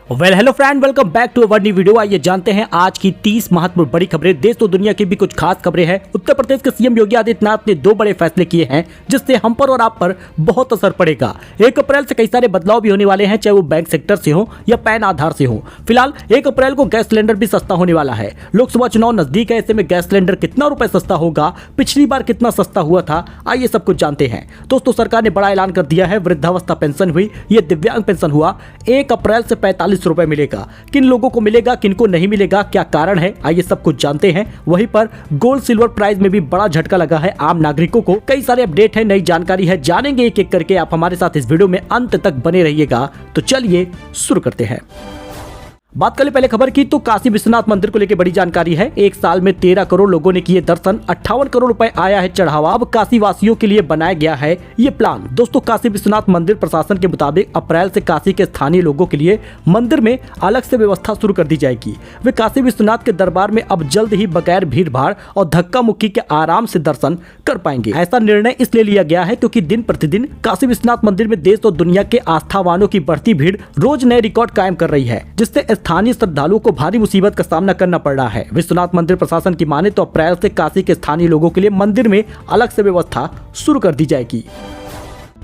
Hello friend, welcome back to our new video. आइए जानते हैं आज की 30 महत्वपूर्ण बड़ी खबरें। देश और दुनिया की भी कुछ खास खबरें हैं। उत्तर प्रदेश के सीएम योगी आदित्यनाथ ने 2 बड़े फैसले किए हैं जिससे हम पर और आप पर बहुत असर पड़ेगा। 1 अप्रैल से कई सारे बदलाव भी होने वाले हैं, चाहे वो बैंक सेक्टर से हो या पैन आधार से हो। फिलहाल 1 अप्रैल को गैस सिलेंडर भी सस्ता होने वाला है। लोकसभा चुनाव नजदीक है, ऐसे में गैस सिलेंडर कितना रुपए सस्ता होगा, पिछली बार कितना सस्ता हुआ था, आइए सब कुछ जानते हैं। दोस्तों, सरकार ने बड़ा ऐलान कर दिया है। वृद्धावस्था पेंशन हुई, ये दिव्यांग पेंशन हुआ। 1 अप्रैल से 45 रुपए मिलेगा। किन लोगों को मिलेगा, किनको नहीं मिलेगा, क्या कारण है, आइए सब कुछ जानते हैं। वहीं पर गोल्ड सिल्वर प्राइस में भी बड़ा झटका लगा है आम नागरिकों को। कई सारे अपडेट है, नई जानकारी है, जानेंगे एक एक करके। आप हमारे साथ इस वीडियो में अंत तक बने रहिएगा। तो चलिए शुरू करते हैं। बात करें पहले खबर की, तो काशी विश्वनाथ मंदिर को लेकर बड़ी जानकारी है। 1 साल में 13 करोड़ लोगों ने किए दर्शन, 58 करोड़ रुपए आया है चढ़ावा। अब काशी वासियों के लिए बनाया गया है ये प्लान। दोस्तों, काशी विश्वनाथ मंदिर प्रशासन के मुताबिक अप्रैल से काशी के स्थानीय लोगों के लिए मंदिर में अलग से व्यवस्था शुरू कर दी जाएगी। वे काशी विश्वनाथ के दरबार में अब जल्द ही बगैर भीड़ भाड़ और धक्का मुक्की के आराम से दर्शन कर पाएंगे। ऐसा निर्णय इसलिए लिया गया है क्योंकि दिन प्रतिदिन काशी विश्वनाथ मंदिर में देश और दुनिया के आस्थावानों की बढ़ती भीड़ रोज नए रिकॉर्ड कायम कर रही है, जिससे स्थानीय श्रद्धालुओं को भारी मुसीबत का सामना करना पड़ रहा है। विश्वनाथ मंदिर प्रशासन की माने तो अप्रैल से काशी के स्थानीय लोगों के लिए मंदिर में अलग से व्यवस्था शुरू कर दी जाएगी।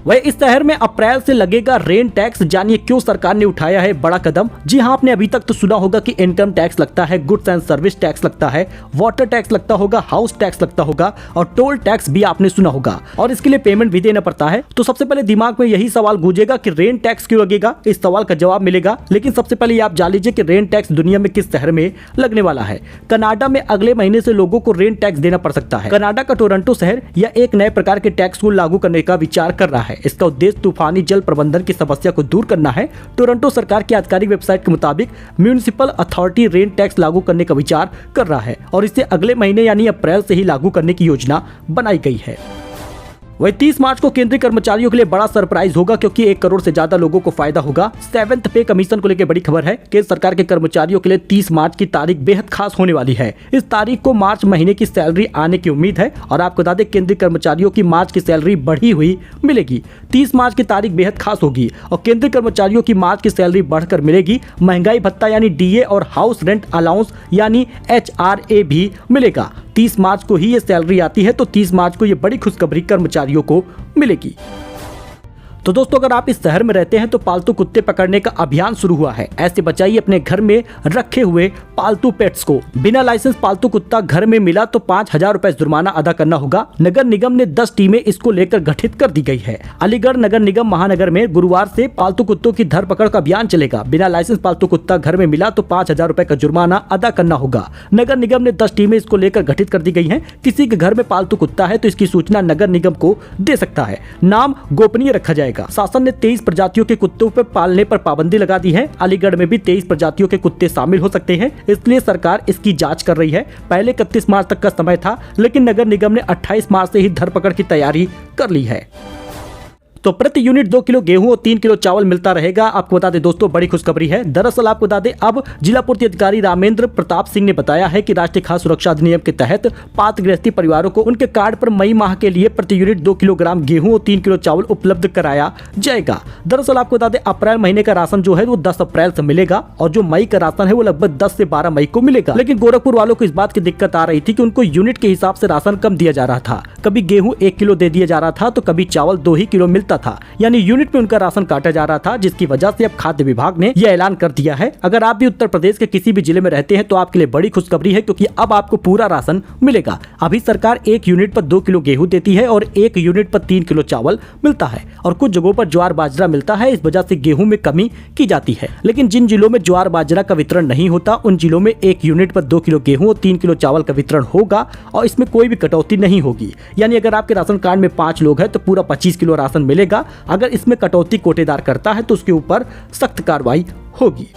वह इस शहर में अप्रैल से लगेगा रेन टैक्स। जानिए क्यों सरकार ने उठाया है बड़ा कदम। जी हां, आपने अभी तक तो सुना होगा कि इनकम टैक्स लगता है, गुड्स एंड सर्विस टैक्स लगता है, वाटर टैक्स लगता होगा, हाउस टैक्स लगता होगा और टोल टैक्स भी आपने सुना होगा, और इसके लिए पेमेंट भी देना पड़ता है। तो सबसे पहले दिमाग में यही सवाल गूंजेगा कि रेन टैक्स क्यों लगेगा। इस सवाल का जवाब मिलेगा, लेकिन सबसे पहले आप जान लीजिए कि रेन टैक्स दुनिया में किस शहर में लगने वाला है। कनाडा में अगले महीने से लोगों को रेन टैक्स देना पड़ सकता है। कनाडा का टोरंटो शहर या एक नए प्रकार के टैक्स को लागू करने का विचार कर रहा है। इसका उद्देश्य तूफानी जल प्रबंधन की समस्या को दूर करना है। टोरंटो सरकार की आधिकारिक वेबसाइट के मुताबिक म्युनिसिपल अथॉरिटी रेन टैक्स लागू करने का विचार कर रहा है और इसे अगले महीने यानी अप्रैल से ही लागू करने की योजना बनाई गई है। वही 30 मार्च को केंद्रीय कर्मचारियों के लिए बड़ा सरप्राइज होगा क्योंकि 1 करोड़ से ज्यादा लोगों को फायदा होगा। 7th पे कमीशन को लेकर बड़ी खबर है। केंद्र सरकार के कर्मचारियों के लिए 30 मार्च की तारीख बेहद खास होने वाली है। इस तारीख को मार्च महीने की सैलरी आने की उम्मीद है और आपको बता दें केंद्रीय कर्मचारियों की मार्च की सैलरी बढ़ी हुई मिलेगी। 30 मार्च की तारीख बेहद खास होगी और केंद्रीय कर्मचारियों की मार्च की सैलरी बढ़कर मिलेगी। महंगाई भत्ता यानी DA और हाउस रेंट अलाउंस यानी HRA भी मिलेगा। 30 मार्च को ही ये सैलरी आती है, तो 30 मार्च को ये बड़ी खुशखबरी कर्मचारियों को मिलेगी। तो दोस्तों, अगर आप इस शहर में रहते हैं तो पालतू कुत्ते पकड़ने का अभियान शुरू हुआ है। ऐसे बचाइए अपने घर में रखे हुए पालतू पेट्स को। बिना लाइसेंस पालतू कुत्ता घर में मिला तो 5000 रुपए जुर्माना अदा करना होगा। नगर निगम ने 10 टीमें इसको लेकर गठित कर दी गई है। अलीगढ़ नगर निगम महानगर में गुरुवार से पालतू कुत्तों की धरपकड़ का अभियान चलेगा। बिना लाइसेंस पालतू कुत्ता घर में मिला तो 5000 रुपए का जुर्माना अदा करना होगा। नगर निगम ने 10 टीमें इसको लेकर गठित कर दी गई है। किसी के घर में पालतू कुत्ता है तो इसकी सूचना नगर निगम को दे सकता है। नाम गोपनीय रखा जाएगा। शासन ने 23 प्रजातियों के कुत्तों पर पालने पर पाबंदी लगा दी है। अलीगढ़ में भी 23 प्रजातियों के कुत्ते शामिल हो सकते हैं, इसलिए सरकार इसकी जांच कर रही है। पहले 31 मार्च तक का समय था, लेकिन नगर निगम ने 28 मार्च से ही धरपकड़ की तैयारी कर ली है। तो प्रति यूनिट 2 किलो गेहूं और 3 किलो चावल मिलता रहेगा। आपको बता दें दोस्तों, बड़ी खुशखबरी है। दरअसल आपको बता दें, अब जिला पूर्ति अधिकारी रामेंद्र प्रताप सिंह ने बताया है कि राष्ट्रीय खाद्य सुरक्षा अधिनियम के तहत पात्र गृहस्थी परिवारों को उनके कार्ड पर मई माह के लिए प्रति यूनिट 2 किलोग्राम गेहूं और 3 किलो चावल उपलब्ध कराया जाएगा। दरअसल आपको बता दें, अप्रैल महीने का राशन जो है वो 10 अप्रैल से मिलेगा और जो मई का राशन है वो लगभग 10 से 12 मई को मिलेगा। लेकिन गोरखपुर वालों को इस बात की दिक्कत आ रही थी कि उनको यूनिट के हिसाब से राशन कम दिया जा रहा था। कभी गेहूं 1 किलो दे दिया जा रहा था तो कभी चावल 2 ही किलो मिलता था, यानी यूनिट में उनका राशन काटा जा रहा था, जिसकी वजह से अब खाद्य विभाग ने यह ऐलान कर दिया है। अगर आप भी उत्तर प्रदेश के किसी भी जिले में रहते हैं तो आपके लिए बड़ी खुशखबरी है क्योंकि अब आपको पूरा राशन मिलेगा। अभी सरकार 1 यूनिट पर 2 किलो गेहूं देती है और 1 यूनिट पर 3 किलो चावल मिलता है और कुछ जगहों पर ज्वार बाजरा मिलता है। इस वजह से गेहूं में कमी की जाती है। लेकिन जिन जिलों में ज्वार बाजरा का वितरण नहीं होता उन जिलों में 1 यूनिट पर 2 किलो गेहूं और 3 किलो चावल का वितरण होगा और इसमें कोई भी कटौती नहीं होगी। यानी अगर आपके राशन कार्ड में 5 लोग हैं तो पूरा 25 किलो राशन मिलेगा। अगर इसमें कटौती कोटेदार करता है तो उसके ऊपर सख्त कार्रवाई होगी।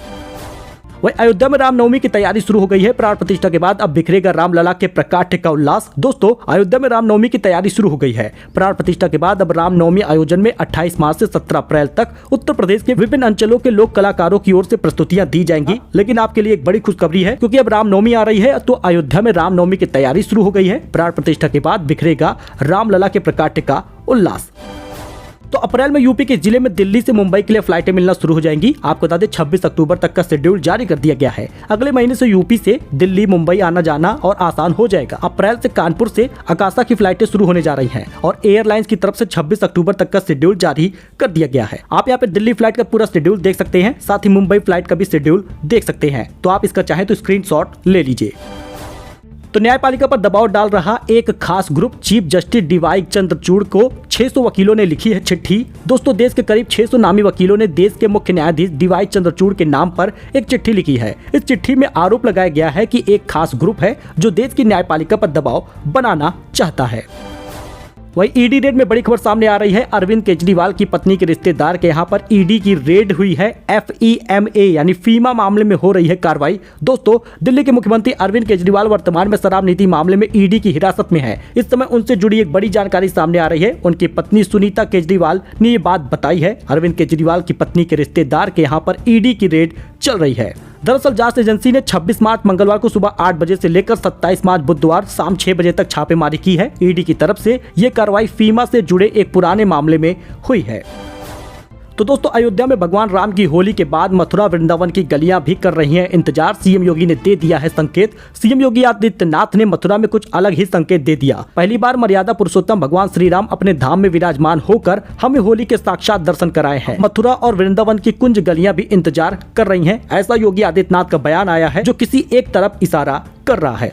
वही अयोध्या में रामनवमी की तैयारी शुरू हो गई है। प्राण प्रतिष्ठा के बाद अब बिखरेगा रामलला के प्रकाट्य का उल्लास। दोस्तों, अयोध्या में रामनवमी की तैयारी शुरू हो गई है। प्राण प्रतिष्ठा के बाद अब रामनवमी आयोजन में 28 मार्च से 17 अप्रैल तक उत्तर प्रदेश के विभिन्न अंचलों के लोक कलाकारों की ओर से प्रस्तुतियां दी जाएंगी। लेकिन आपके लिए एक बड़ी खुशखबरी है क्योंकि अब रामनवमी आ रही है तो अयोध्या में रामनवमी की तैयारी शुरू हो गई है। प्राण प्रतिष्ठा के बाद बिखरेगा रामलला के प्रकाट्य का उल्लास। तो अप्रैल में यूपी के जिले में दिल्ली से मुंबई के लिए फ्लाइटें मिलना शुरू हो जाएंगी। आपको बता दें 26 अक्टूबर तक का शेड्यूल जारी कर दिया गया है। अगले महीने से यूपी से दिल्ली मुंबई आना जाना और आसान हो जाएगा। अप्रैल से कानपुर से आकाशा की फ्लाइटें शुरू होने जा रही हैं और एयरलाइंस की तरफ से 26 अक्टूबर तक का शेड्यूल जारी कर दिया गया है। आप यहाँ पे दिल्ली फ्लाइट का पूरा शेड्यूल देख सकते हैं, साथ ही मुंबई फ्लाइट का भी शेड्यूल देख सकते हैं। तो आप इसका चाहें तो स्क्रीनशॉट ले लीजिए। तो न्यायपालिका पर दबाव डाल रहा एक खास group chief justice DY Chandrachud को 600 वकीलों ने लिखी है चिट्ठी। दोस्तों, देश के करीब 600 नामी वकीलों ने देश के मुख्य न्यायाधीश डीवाई चंद्रचूड़ के नाम पर एक चिट्ठी लिखी है। इस चिट्ठी में आरोप लगाया गया है कि एक खास ग्रुप है जो देश की न्यायपालिका पर दबाव बनाना चाहता है। वही ईडी रेड में बड़ी खबर सामने आ रही है। अरविंद केजरीवाल की पत्नी के रिश्तेदार के यहां पर ईडी की रेड हुई है। FEMA यानी फीमा मामले में हो रही है कार्रवाई। दोस्तों, दिल्ली के मुख्यमंत्री अरविंद केजरीवाल वर्तमान में शराब नीति मामले में ईडी की हिरासत में है। इस समय उनसे जुड़ी एक बड़ी जानकारी सामने आ रही है। उनकी पत्नी सुनीता केजरीवाल ने ये बात बताई है। अरविंद केजरीवाल की पत्नी के रिश्तेदार के यहाँ पर ईडी की रेड चल रही है। दरअसल जांच एजेंसी ने 26 मार्च मंगलवार को सुबह 8 बजे से लेकर 27 मार्च बुधवार शाम 6 बजे तक छापेमारी की है। ईडी की तरफ से ये कार्रवाई फीमा से जुड़े एक पुराने मामले में हुई है। तो दोस्तों, अयोध्या में भगवान राम की होली के बाद मथुरा वृंदावन की गलियां भी कर रही हैं इंतजार। सीएम योगी ने दे दिया है संकेत। सीएम योगी आदित्यनाथ ने मथुरा में कुछ अलग ही संकेत दे दिया। पहली बार मर्यादा पुरुषोत्तम भगवान श्री राम अपने धाम में विराजमान होकर हमें होली के साक्षात दर्शन कराए हैं। मथुरा और वृंदावन की कुंज गलियां भी इंतजार कर रही हैं। ऐसा योगी आदित्यनाथ का बयान आया है जो किसी एक तरफ इशारा कर रहा है।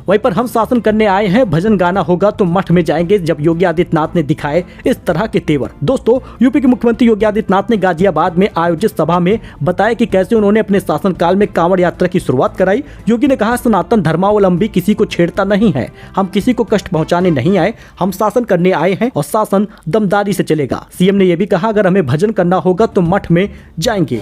वहीं पर हम शासन करने आए हैं, भजन गाना होगा तो मठ में जाएंगे, जब योगी आदित्यनाथ ने दिखाए इस तरह के तेवर। दोस्तों, यूपी के मुख्यमंत्री योगी आदित्यनाथ ने गाजियाबाद में आयोजित सभा में बताया कि कैसे उन्होंने अपने शासनकाल में कांवड़ यात्रा की शुरुआत कराई। योगी ने कहा, सनातन धर्मावलंबी किसी को छेड़ता नहीं है, हम किसी को कष्ट पहुंचाने नहीं आए, हम शासन करने आए हैं और शासन दमदारी से चलेगा। सीएम ने यह भी कहा, अगर हमें भजन करना होगा तो मठ में जाएंगे।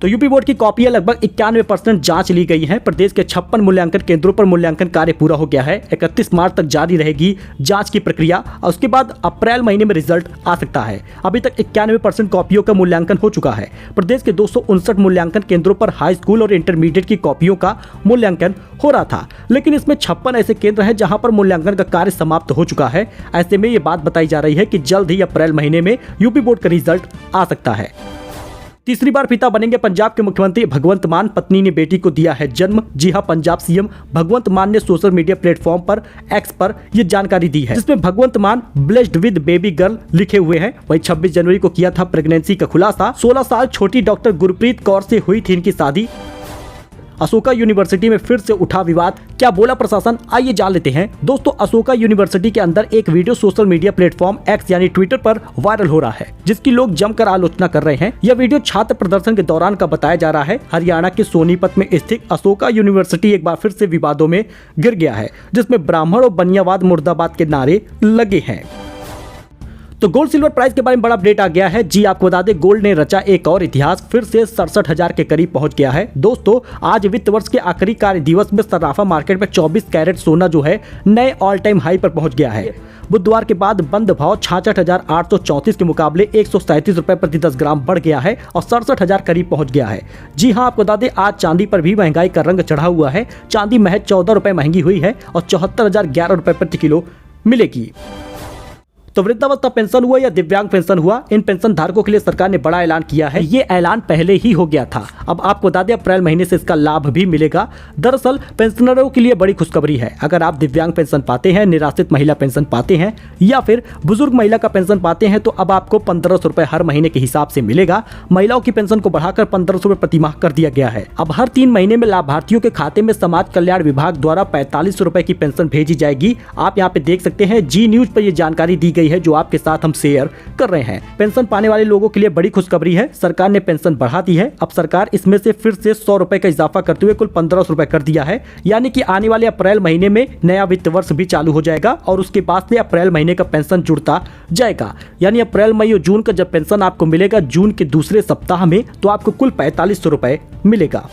तो यूपी बोर्ड की कॉपियां लगभग 91% जांच ली गई हैं। प्रदेश के 56 मूल्यांकन केंद्रों पर मूल्यांकन कार्य पूरा हो गया है। 31 मार्च तक जारी रहेगी जांच की प्रक्रिया और उसके बाद अप्रैल महीने में रिजल्ट आ सकता है। अभी तक 91% कॉपियों का मूल्यांकन हो चुका है। प्रदेश के 259 मूल्यांकन केंद्रों पर हाई स्कूल और इंटरमीडिएट की कॉपियों का मूल्यांकन हो रहा था, लेकिन इसमें 56 ऐसे केंद्र हैं जहां पर मूल्यांकन का कार्य समाप्त हो चुका है। ऐसे में ये बात बताई जा रही है कि जल्द ही अप्रैल महीने में यूपी बोर्ड का रिजल्ट आ सकता है। तीसरी बार पिता बनेंगे पंजाब के मुख्यमंत्री भगवंत मान। पत्नी ने बेटी को दिया है जन्म। जी हां, पंजाब सीएम भगवंत मान ने सोशल मीडिया प्लेटफॉर्म पर एक्स पर यह जानकारी दी है, जिसमें भगवंत मान ब्लेस्ड विद बेबी गर्ल लिखे हुए हैं। वहीं 26 जनवरी को किया था प्रेगनेंसी का खुलासा। 16 साल छोटी डॉक्टर गुरप्रीत कौर से हुई थी इनकी शादी। अशोका यूनिवर्सिटी में फिर से उठा विवाद, क्या बोला प्रशासन, आइए जान लेते हैं। दोस्तों, अशोका यूनिवर्सिटी के अंदर एक video social media platform x यानी ट्विटर पर वायरल हो रहा है, जिसकी लोग जमकर आलोचना कर रहे हैं। यह वीडियो छात्र प्रदर्शन के दौरान का बताया जा रहा है। हरियाणा के सोनीपत में स्थित अशोका यूनिवर्सिटी एक बार फिर से विवादों में गिर गया है, जिसमें ब्राह्मण और बनियावाद मुर्दाबाद के नारे लगे हैं। तो गोल्ड सिल्वर प्राइस के बारे में बड़ा अपडेट आ गया है। जी आपको बता दें, गोल्ड ने रचा एक और इतिहास, फिर से 67,000 के करीब पहुंच गया है। दोस्तों, आज वित्त वर्ष के आखिरी कार्य दिवस में सराफा मार्केट में 24 कैरेट सोना जो है नए ऑल टाइम हाई पर पहुंच गया है। बुधवार के बाद बंद भाव 66,834 के मुकाबले 137 रुपए प्रति 10 ग्राम बढ़ गया है और 67,000 करीब पहुंच गया है। जी हां, आपको बता दें, आज चांदी पर भी महंगाई का रंग चढ़ा हुआ है। चांदी महज 14 रुपए महंगी हुई है और 74,011 रुपए प्रति किलो मिलेगी। तो वृद्धावस्था पेंशन हुआ या दिव्यांग पेंशन हुआ, इन पेंशन धारकों के लिए सरकार ने बड़ा ऐलान किया है। ये ऐलान पहले ही हो गया था। अब आपको बता दें, अप्रैल महीने से इसका लाभ भी मिलेगा। दरअसल पेंशनरों के लिए बड़ी खुशखबरी है। अगर आप दिव्यांग पेंशन पाते हैं, निराश्रित महिला पेंशन पाते हैं या फिर बुजुर्ग महिला का पेंशन पाते हैं, तो अब आपको 1500 रुपए हर महीने के हिसाब से मिलेगा। महिलाओं की पेंशन को बढ़ाकर 1500 रुपए प्रति माह कर दिया गया है। अब हर 3 महीने में लाभार्थियों के खाते में समाज कल्याण विभाग द्वारा 4500 रुपए की पेंशन भेजी जाएगी। आप यहाँ पे देख सकते हैं, जी न्यूज पर यह जानकारी दी गई है जो आपके साथ हम शेयर कर रहे हैं। पेंशन पाने वाले लोगों के लिए बड़ी खुशखबरी है। सरकार ने पेंशन बढ़ा दी है। अब सरकार इसमें से फिर से 100 रुपए का इजाफा करते हुए कुल 1500 रुपए कर दिया है। यानी कि आने वाले अप्रैल महीने में नया वित्त वर्ष भी चालू हो जाएगा और उसके बाद से अप्रैल महीने का पेंशन जुड़ता जाएगा। यानी अप्रैल, मई और जून का जब पेंशन आपको मिलेगा जून के दूसरे सप्ताह में, तो आपको कुल 4500 रुपए मिलेगा।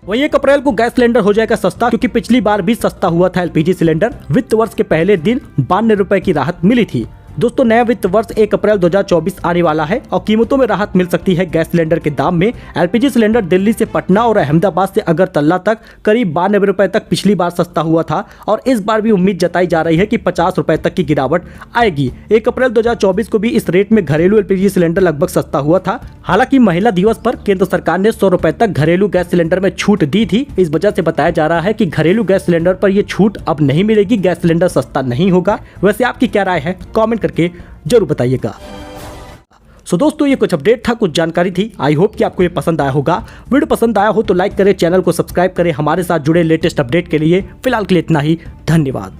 वहीं 1 अप्रैल को गैस सिलेंडर हो जाएगा सस्ता, क्योंकि पिछली बार भी सस्ता हुआ था एलपीजी सिलेंडर। वित्त वर्ष के पहले दिन 92 रुपए की राहत मिली थी। दोस्तों नया वित्त वर्ष 1 अप्रैल 2024 आने वाला है और कीमतों में राहत मिल सकती है गैस सिलेंडर के दाम में। एलपीजी सिलेंडर दिल्ली से पटना और अहमदाबाद से अगरतला तक करीब 92 रुपए तक पिछली बार सस्ता हुआ था और इस बार भी उम्मीद जताई जा रही है कि 50 रुपए तक की गिरावट आएगी। 1 अप्रैल 2024 को भी इस रेट में घरेलू एलपीजी सिलेंडर लगभग सस्ता हुआ था। हालांकि महिला दिवस पर केंद्र सरकार ने 100 रुपए तक घरेलू गैस सिलेंडर में छूट दी थी। इस वजह से बताया जा रहा है कि घरेलू गैस सिलेंडर पर यह छूट अब नहीं मिलेगी, गैस सिलेंडर सस्ता नहीं होगा। वैसे आपकी क्या राय है, कमेंट करके जरूर बताइएगा। सो दोस्तों ये कुछ अपडेट था, कुछ जानकारी थी। आई होप कि आपको ये पसंद आया होगा। वीडियो पसंद आया हो तो लाइक करें, चैनल को सब्सक्राइब करें। हमारे साथ जुड़े लेटेस्ट अपडेट के लिए फिलहाल के लिए इतना ही। धन्यवाद।